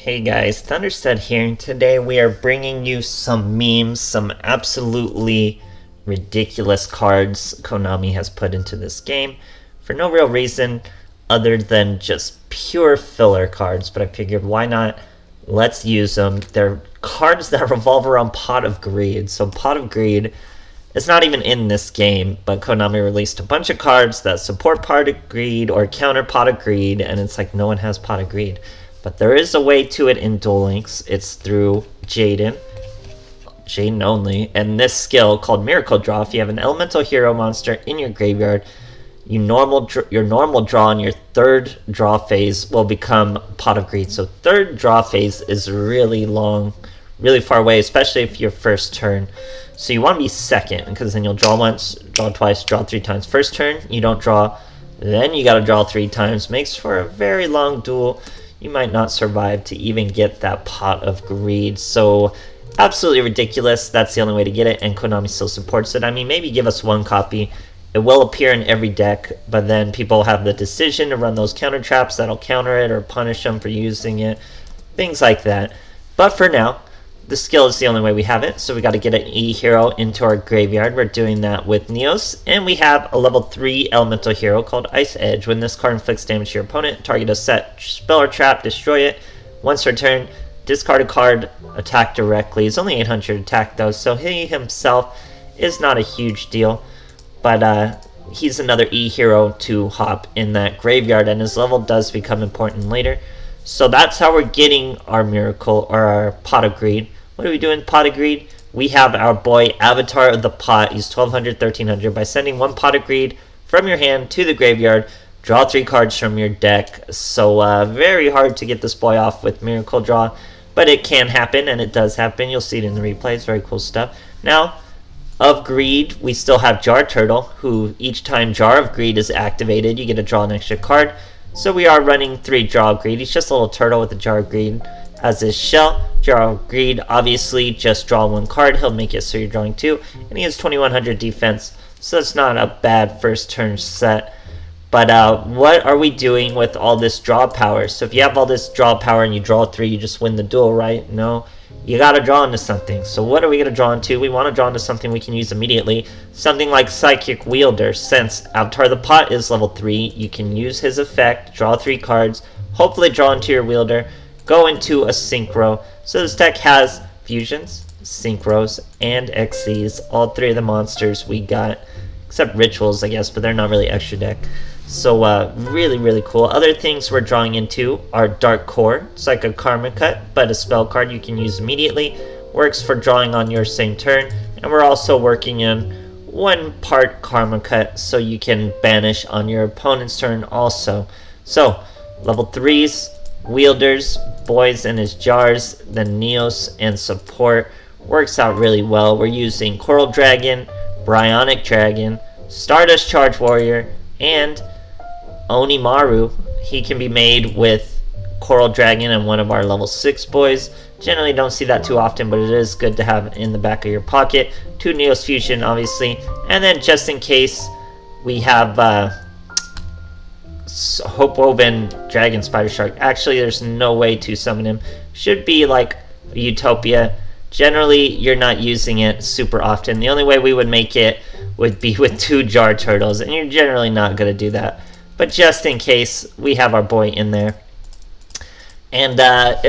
Hey guys, Thunderstud here, and today we are bringing you some memes, some absolutely ridiculous cards Konami has put into this game for no real reason other than just pure filler cards, but I figured why not? Let's use them. They're cards that revolve around Pot of Greed. So Pot of Greed is not even in this game, but Konami released a bunch of cards that support Pot of Greed or counter Pot of Greed, and it's like no one has Pot of Greed. But there is a way to it in Duel Links. It's through Jaden only, and this skill called Miracle Draw. If you have an elemental hero monster in your graveyard, your normal draw on your third draw phase will become Pot of Greed. So third draw phase is really long, really far away, especially if your first turn. So you want to be second, because then you'll draw once, draw twice, draw three times. First turn, you don't draw, then you got to draw three times. Makes for a very long duel. You might not survive to even get that Pot of Greed. So absolutely ridiculous. That's the only way to get it, and Konami still supports it. I mean, maybe give us one copy. It will appear in every deck, but then people have the decision to run those counter traps that'll counter it or punish them for using it. Things like that. But for now, the skill is the only way we have it, so we got to get an E hero into our graveyard. We're doing that with Neos, and we have a level 3 elemental hero called Ice Edge. When this card inflicts damage to your opponent, target a set spell or trap, destroy it. Once per turn, discard a card, attack directly. It's only 800 attack though, so he himself is not a huge deal, but he's another E hero to hop in that graveyard, and his level does become important later. So that's how we're getting our Miracle, or our Pot of Greed. What do we do in Pot of Greed? We have our boy Avatar of the Pot. He's 1200, 1300. By sending one Pot of Greed from your hand to the graveyard, draw 3 cards from your deck. So very hard to get this boy off with Miracle Draw, but it can happen, and it does happen. You'll see it in the replays. Very cool stuff. Now, of Greed, we still have Jar Turtle, who each time Jar of Greed is activated, you get to draw an extra card. So we are running 3 Jar of Greed. He's just a little turtle with a Jar of Greed as his shell. Jar of Greed, obviously, just draw 1 card. He'll make it so you're drawing 2. And he has 2100 defense, so it's not a bad first turn set. But what are we doing with all this draw power? So if you have all this draw power and you draw 3, you just win the duel, right? No. You gotta draw into something. So what are we gonna draw into? We want to draw into something we can use immediately. Something like Psychic Wielder. Since Avatar of the Pot is level 3, you can use his effect, draw 3 cards, hopefully draw into your wielder, go into a Synchro. So this deck has fusions, synchros, and XCs. All 3 of the monsters we got, except rituals, I guess, but they're not really extra deck. So really, really cool. Other things we're drawing into are Dark Core. It's like a Karma Cut, but a spell card you can use immediately. Works for drawing on your same turn. And we're also working in 1 part Karma Cut, so you can banish on your opponent's turn also. So, level 3s, wielders, boys in his jars, then Neos and support. Works out really well. We're using Coral Dragon, Bryonic Dragon, Stardust Charge Warrior, and Onimaru. He can be made with Coral Dragon and one of our level 6 boys. Generally don't see that too often, but it is good to have in the back of your pocket. 2 Neos Fusion, obviously. And then just in case, we have Hope Woven Dragon Spider Shark. Actually, there's no way to summon him. Should be like Utopia. Generally, you're not using it super often. The only way we would make it would be with 2 Jar Turtles, and you're generally not going to do that. But just in case, we have our boy in there. And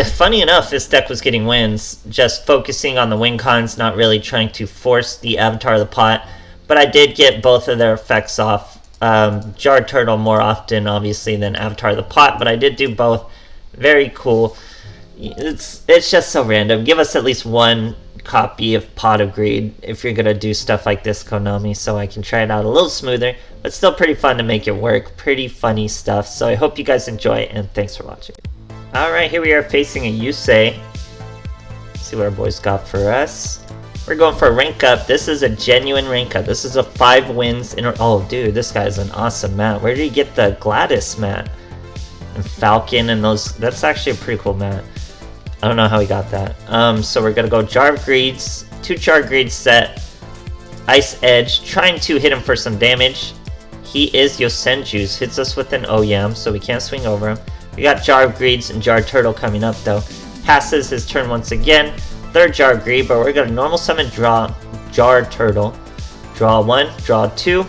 funny enough, this deck was getting wins, just focusing on the win cons, not really trying to force the Avatar of the Pot. But I did get both of their effects off. Jar Turtle more often, obviously, than Avatar of the Pot, but I did do both. Very cool. It's just so random. Give us at least 1 copy of Pot of Greed if you're gonna do stuff like this, Konami, so I can try it out a little smoother, but still pretty fun to make it work. Pretty funny stuff. So I hope you guys enjoy, and thanks for watching. Alright, here we are facing a Yusei. Let's see what our boys got for us. We're going for a rank up. This is a genuine rank up. This is a 5 wins in. Oh dude, this guy's an awesome mat. Where did he get the Gladys mat? And Falcon and those. That's actually a pretty cool mat. I don't know how he got that. So we're gonna go Jar of Greeds, 2 Jar of Greeds set, Ice Edge, trying to hit him for some damage. He is Yosenju, hits us with an Oyam, so we can't swing over him. We got Jar of Greeds and Jar Turtle coming up though. Passes his turn once again. Third Jar of Greed, but we're gonna normal summon Jar Turtle. Draw 1, draw 2.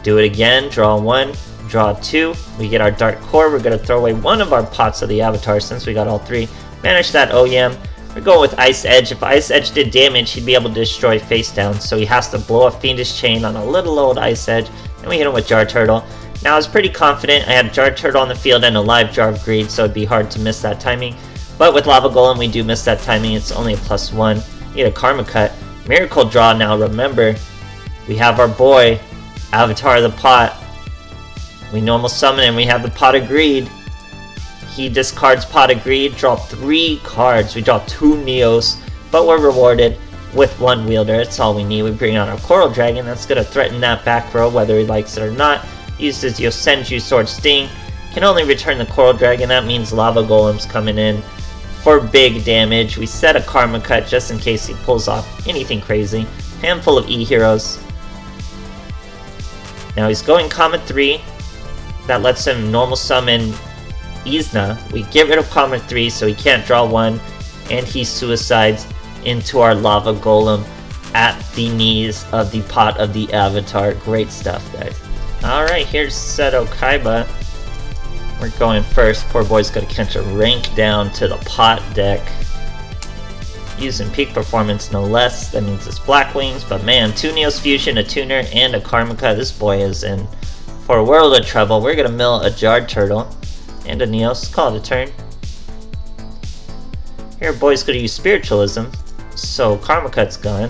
Do it again, draw 1, draw 2. We get our Dark Core. We're gonna throw away one of our pots of the Avatar since we got all 3. Manage that OEM. We're going with Ice Edge. If Ice Edge did damage, he'd be able to destroy face down, so he has to blow a Fiendish Chain on a little old Ice Edge, and we hit him with Jar Turtle. Now I was pretty confident. I had Jar Turtle on the field and a live Jar of Greed, so it'd be hard to miss that timing. But with Lava Golem, we do miss that timing. It's only a +1. Need a Karma Cut. Miracle Draw now. Remember, we have our boy, Avatar of the Pot. We normal summon him. We have the Pot of Greed. He discards Pot of Greed. Draw 3 cards. We draw 2 Neos, but we're rewarded with 1 Wielder. That's all we need. We bring out our Coral Dragon. That's going to threaten that back row, whether he likes it or not. Uses Yosenju Sword Sting. Can only return the Coral Dragon. That means Lava Golem's coming in for big damage. We set a Karma Cut just in case he pulls off anything crazy. Handful of E-Heroes. Now he's going Comet 3. That lets him normal summon Izna. We get rid of Comet 3 so he can't draw 1. And he suicides into our Lava Golem at the knees of the Pot of the Avatar. Great stuff, guys. Alright, here's Seto Kaiba. We're going first. Poor boy's gonna catch a rank down to the Pot deck. Using Peak Performance, no less. That means it's Blackwings. But man, 2 Neos Fusion, a Tuner, and a Karma Cut. This boy is in for a world of trouble. We're gonna mill a Jarred Turtle and a Neos. Call it a turn. Here, boy's gonna use Spiritualism. So Karma Cut's gone.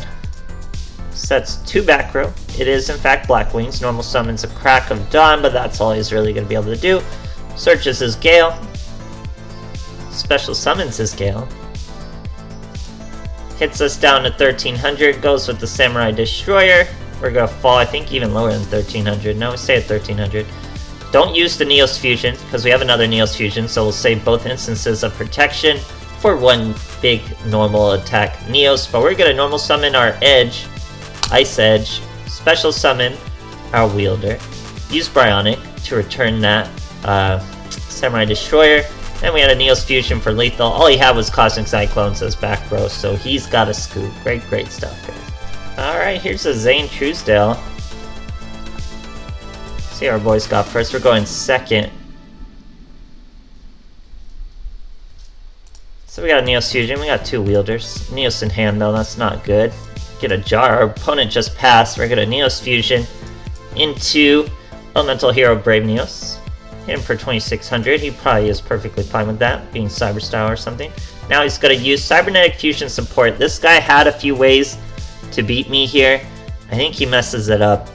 Sets 2 back row. It is in fact Blackwings. Normal summons a Crack of Dawn, but that's all he's really gonna be able to do. Searches his Gale. Special summons his Gale. Hits us down to 1300. Goes with the Samurai Destroyer. We're gonna fall, I think, even lower than 1300. No, we stay at 1300. Don't use the Neos Fusion, because we have another Neos Fusion, so we'll save both instances of protection for 1 big normal attack Neos. But we're gonna normal summon our Edge, Ice Edge, special summon our Wielder. Use Bryonic to return that Samurai Destroyer. Then we had a Neos Fusion for lethal. All he had was Cosmic Cyclones as back row, so he's got a scoop. Great stuff, guys. Alright, here's a Zane Truesdale. See our boys got first. We're going second. So we got a Neos Fusion. We got 2 Wielders. Neos in hand, though. That's not good. Get a Jar. Our opponent just passed. We're going to Neos Fusion into Elemental Hero Brave Neos. Hit him for 2600. He probably is perfectly fine with that, being Cyber Style or something. Now he's going to use Cybernetic Fusion support. This guy had a few ways to beat me here. I think he messes it up.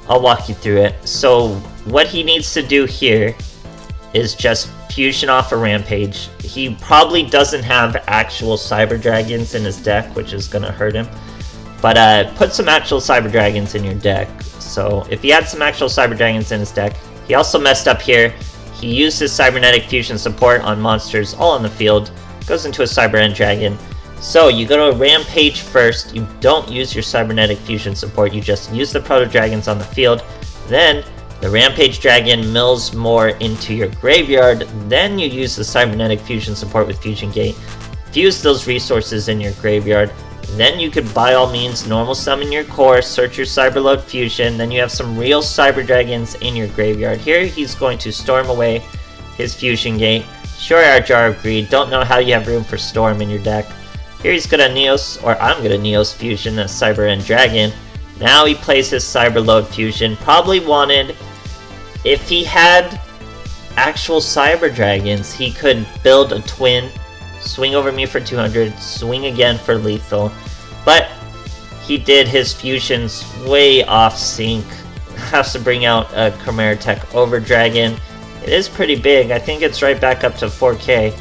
I'll walk you through it. So what he needs to do here is just fusion off a Rampage. He probably doesn't have actual Cyber Dragons in his deck, which is going to hurt him. But put some actual Cyber Dragons in your deck. So if he had some actual Cyber Dragons in his deck, he also messed up here. He used his Cybernetic Fusion support on monsters all on the field. Goes into a Cyber End Dragon. So you go to Rampage first. You don't use your Cybernetic Fusion support. You just use the Proto Dragons on the field. Then the Rampage Dragon mills more into your graveyard. Then you use the Cybernetic Fusion support with Fusion Gate. Fuse those resources in your graveyard. Then you could by all means normal summon your core, search your Cyberload Fusion, then you have some real Cyber Dragons in your graveyard. Here he's going to storm away his Fusion Gate, destroy our Jar of Greed. Don't know how you have room for Storm in your deck. Here he's gonna Neos, or I'm gonna Neos Fusion a Cyber End Dragon. Now he plays his Cyberload Fusion. Probably wanted, if he had actual Cyber Dragons, he could build a twin, swing over me for 200, swing again for lethal, but he did his fusions way off sync. Has to bring out a Chimera Tech Over Dragon. It is pretty big. I think it's right back up to 4k,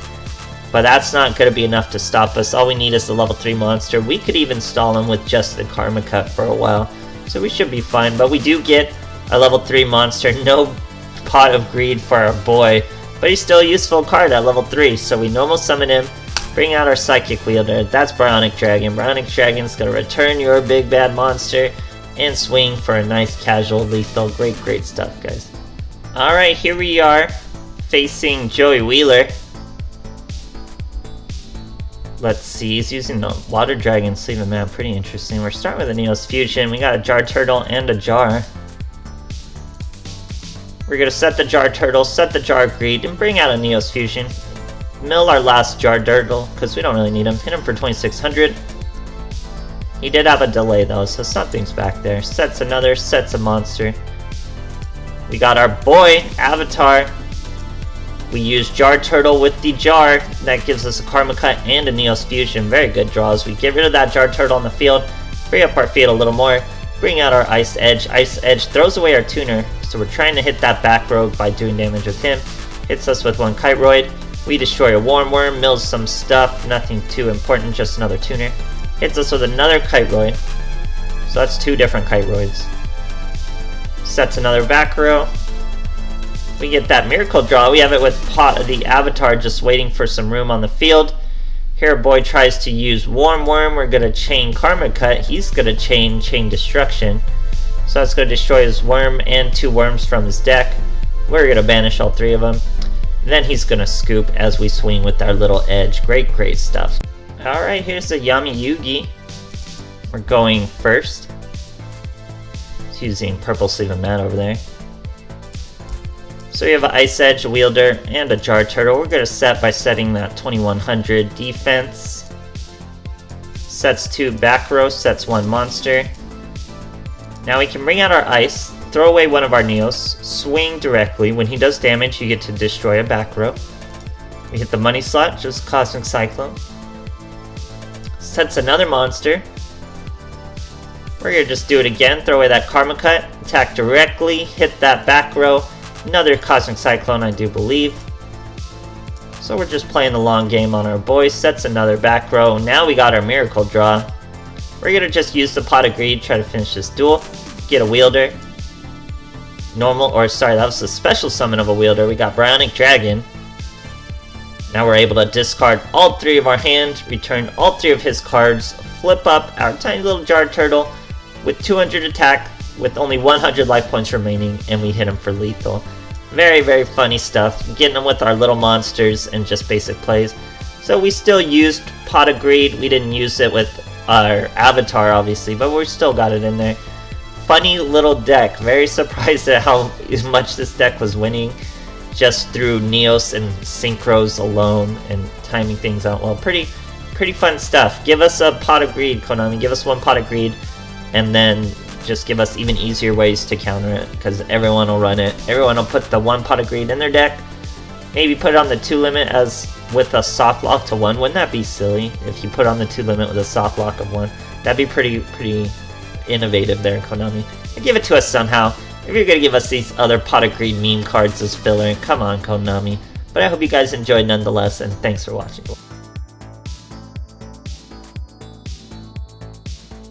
but that's not going to be enough to stop us. All we need is the level 3 monster. We could even stall him with just the Karma Cut for a while, so we should be fine. But we do get a level 3 monster. No Pot of Greed for our boy, but he's still a useful card at level 3, so we normal summon him, bring out our Psychic Wielder. That's Bryonic Dragon. Bryonic Dragon's gonna return your big bad monster and swing for a nice casual lethal. Great stuff, guys. Alright, here we are facing Joey Wheeler. Let's see, he's using the Water Dragon Sleeve of Mana, pretty interesting. We're starting with a Neos Fusion, we got a Jar Turtle and a Jar. We're gonna set the Jar Turtle, set the Jar Greed, and bring out a Neos Fusion. Mill our last Jar Turtle, because we don't really need him. Hit him for 2600. He did have a delay though, so something's back there. Sets another, sets a monster. We got our boy, Avatar. We use Jar Turtle with the Jar. That gives us a Karma Cut and a Neos Fusion. Very good draws. We get rid of that Jar Turtle on the field, free up our field a little more, bring out our Ice Edge. Ice Edge throws away our tuner, so we're trying to hit that back rogue by doing damage with him. Hits us with one Kiteroid. We destroy a Warm Worm, mills some stuff, nothing too important, just another tuner. Hits us with another Kiteroid. So that's two different Kiteroids. Sets another back row. We get that Miracle Draw. We have it with the Avatar just waiting for some room on the field. Here boy tries to use Warm Worm. We're going to chain Karma Cut. He's going to chain Destruction. So that's going to destroy his worm and two worms from his deck. We're going to banish all three of them. Then he's going to scoop as we swing with our little edge. Great stuff. Alright, here's the Yami Yugi. We're going first. He's using Purple Sleeve of Mana over there. So we have an Ice Edge, a Wielder, and a Jar Turtle. We're going to set by setting that 2100 defense. Sets two back row, sets one monster. Now we can bring out our Ice, throw away one of our Neos, swing directly. When he does damage, you get to destroy a back row. We hit the money slot, just Cosmic Cyclone. Sets another monster. We're going to just do it again, throw away that Karma Cut, attack directly, hit that back row. Another Cosmic Cyclone, I do believe. So we're just playing the long game on our boy. Sets another back row. Now we got our Miracle Draw. We're going to just use the Pot of Greed, try to finish this duel. Get a Wielder. Normal, or sorry, that was the special summon of a Wielder. We got Bionic Dragon. Now we're able to discard all three of our hands, return all three of his cards, flip up our tiny little Jar Turtle with 200 attack, with only 100 life points remaining, and we hit him for lethal. Very funny stuff, getting them with our little monsters and just basic plays. So we still used Pot of Greed. We didn't use it with our Avatar obviously, but we still got it in there. Funny little deck. Very surprised at how much this deck was winning just through Neos and Synchros alone and timing things out well. Pretty fun stuff. Give us a Pot of Greed, Konami. Give us one Pot of Greed, and then just give us even easier ways to counter it, because everyone will run it. Everyone will put the one Pot of Greed in their deck. Maybe put it on the 2 limit as with a soft lock to 1. Wouldn't that be silly if you put on the 2 limit with a soft lock of 1? That'd be pretty innovative there, Konami. And give it to us somehow. If you're gonna give us these other Pot of Greed meme cards as filler, come on, Konami. But I hope you guys enjoyed nonetheless, and thanks for watching.